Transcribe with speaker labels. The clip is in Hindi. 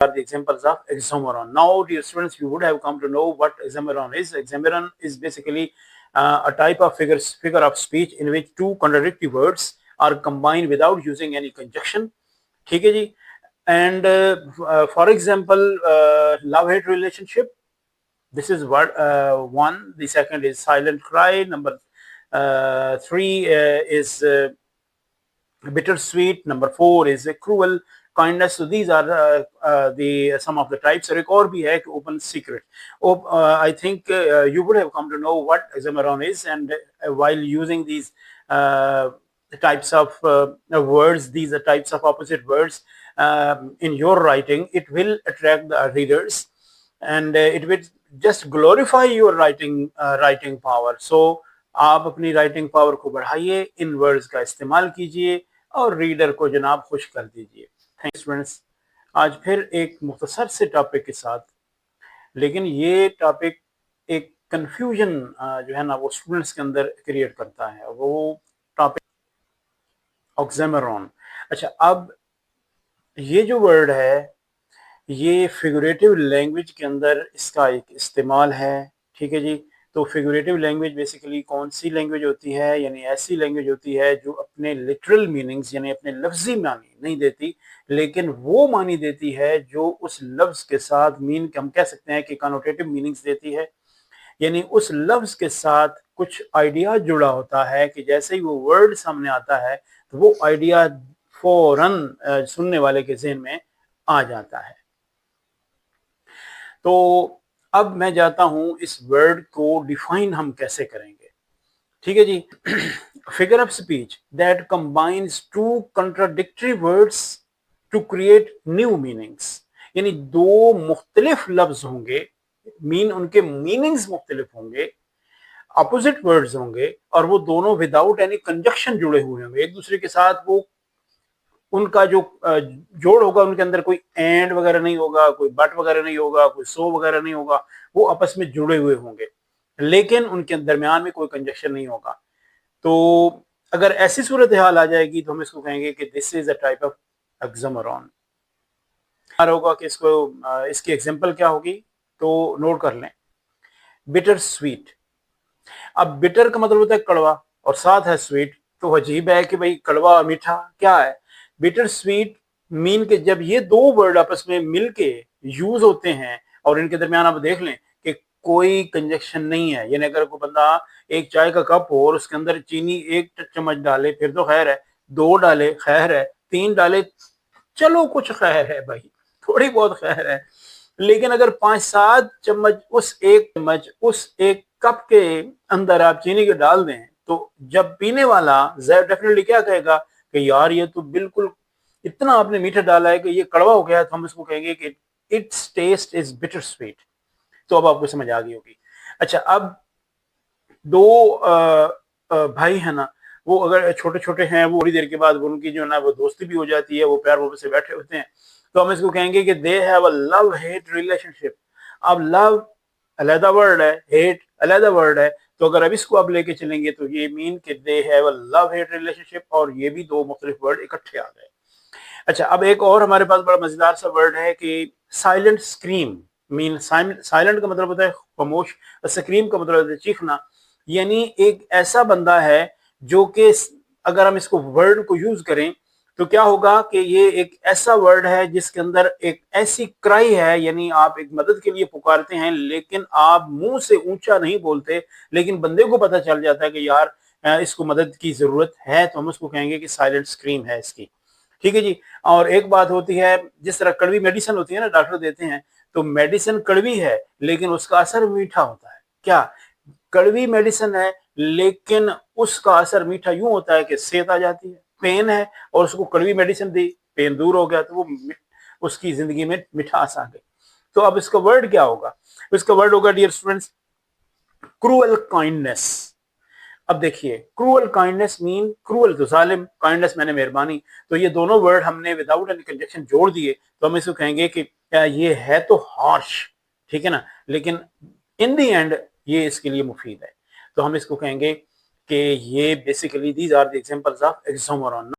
Speaker 1: are the examples of Hexameron. Now, dear students, you would have come to know what Hexameron is. Hexameron is basically a type of figure of speech in which two contradictory words are combined without using any conjunction. ठीक है जी. And for example, love-hate relationship. This is what one. The second is silent cry. Number three is bittersweet. Number four is cruel kindness. So these are the some of the types. और एक और भी है कि open secret. I think you would have come to know what Hexameron is, and while using these types of words, these are types of opposite words in your writing, it will attract the readers, and it will just glorify your writing power. So आप अपनी राइटिंग पावर को बढ़ाइए, इन वर्ड्स का इस्तेमाल कीजिए और रीडर को जनाब खुश कर दीजिए. Thank you students. आज फिर एक मुख्तसर से टॉपिक के साथ, लेकिन ये टॉपिक एक कंफ्यूजन जो है ना वो स्टूडेंट्स के अंदर क्रिएट करता है. वो टॉपिक ऑक्सेमेरॉन. अच्छा, अब ये जो वर्ड है ये फिगरेटिव लैंग्वेज के अंदर इसका एक इस्तेमाल है. ठीक है जी. तो फिगरेटिव लैंग्वेज बेसिकली कौन सी लैंग्वेज होती है? यानी ऐसी लैंग्वेज होती है जो अपने लिटरल मीनिंग्स यानी अपने लफ्जी मानी नहीं देती, लेकिन वो मानी देती है जो उस लफ्ज के साथ मीन हम कह सकते हैं कि कनोटेटिव मीनिंग्स देती है. यानी उस लफ्ज के साथ कुछ आइडिया जुड़ा होता है कि जैसे ही वो वर्ड सामने आता है तो वो आइडिया फौरन सुनने वाले के ज़हन में आ जाता है. तो अब मैं जाता हूं इस वर्ड को डिफाइन हम कैसे करेंगे. ठीक है जी. Figure of speech that combines two contradictory words to create new meanings. यानी दो मुख्तलिफ लफ्ज होंगे, उनके मीनिंग्स मुख्तलिफ होंगे, अपोजिट वर्ड्स होंगे, और वो दोनों विदाउट एनी कंजक्शन जुड़े हुए होंगे एक दूसरे के साथ. वो उनका जो जोड़ होगा उनके अंदर कोई एंड वगैरह नहीं होगा, कोई बट वगैरह नहीं होगा, कोई सो वगैरह नहीं होगा. वो आपस में जुड़े हुए होंगे लेकिन उनके दरमियान में कोई कंजक्शन नहीं होगा. तो अगर ऐसी सूरत हाल आ जाएगी तो हम इसको कहेंगे कि this is a type of oxymoron. होगा कि इसको इसकी एग्जांपल क्या होगी तो नोट कर लें. Bitter sweet. अब बिटर का मतलब होता है कड़वा और साथ है स्वीट. तो अजीब है कि भाई कड़वा मीठा क्या है. बिटर स्वीट मीन के जब ये दो वर्ड आपस में मिलके यूज होते हैं और इनके दरमियान आप देख लें कि कोई कंजक्शन नहीं है. यानी अगर कोई बंदा एक चाय का कप हो और उसके अंदर चीनी एक चम्मच डाले फिर तो खैर है, दो डाले खैर है, तीन डाले चलो कुछ खैर है भाई, थोड़ी बहुत खैर है. लेकिन अगर 5-7 चम्मच उस एक कप के अंदर आप चीनी के डाल दें तो जब पीने वाला डेफिनेटली क्या कहेगा कि यार ये तो बिल्कुल इतना आपने मीठा डाला है कि ये कड़वा हो गया. तो हम इसको कहेंगे कि it's taste is bitter sweet. तो अब आपको समझ आ गई होगी. अच्छा, अब दो भाई है ना, वो अगर छोटे छोटे हैं वो थोड़ी देर के बाद उनकी जो है ना वो दोस्ती भी हो जाती है, वो प्यार मोहब्बत से बैठे होते हैं. तो हम इसको कहेंगे कि they have a love hate relationship. अब लव अलग वर्ड है, हेट अलग वर्ड है. तो अगर अब इसको अब लेके चलेंगे तो ये मीन कि they have a love hate relationship, और ये भी दो मुख्तलिफ वर्ड इकट्ठे आ गए. अच्छा, अब एक और हमारे पास बड़ा मजेदार सा वर्ड है कि साइलेंट स्क्रीम. मीन साइलेंट का मतलब होता है खामोश, स्क्रीम का मतलब होता है चीखना. यानी एक ऐसा बंदा है जो कि अगर हम इसको वर्ड को यूज करें तो क्या होगा कि ये एक ऐसा वर्ड है जिसके अंदर एक ऐसी क्राई है. यानी आप एक मदद के लिए पुकारते हैं लेकिन आप मुंह से ऊंचा नहीं बोलते, लेकिन बंदे को पता चल जाता है कि यार इसको मदद की जरूरत है. तो हम उसको कहेंगे कि साइलेंट स्क्रीम है इसकी. ठीक है जी. और एक बात होती है, जिस तरह कड़वी मेडिसिन होती है ना, डॉक्टर देते हैं, तो मेडिसिन कड़वी है लेकिन उसका असर मीठा होता है. क्या कड़वी मेडिसिन है लेकिन उसका असर मीठा यूं होता है कि सेहत आ जाती है. पेन है और उसको कड़वी मेडिसिन दी, पेन दूर हो गया, तो वो उसकी जिंदगी में मिठास आ गई. तो अब इसका वर्ड क्या होगा? इसका वर्ड होगा डियर स्टूडेंट्स क्रूअल काइंडनेस. अब देखिए, क्रूअल काइंडनेस मीन क्रूअल तो जालिम, काइंडनेस मैंने मेहरबानी. तो ये दोनों वर्ड हमने विदाउट एनी कंजक्शन जोड़ दिए तो हम इसको कहेंगे कि ये है तो हार्श, ठीक है ना, लेकिन इन दी एंड ये इसके लिए मुफीद है. तो हम इसको कहेंगे कि ये basically these are the examples of oxymoron.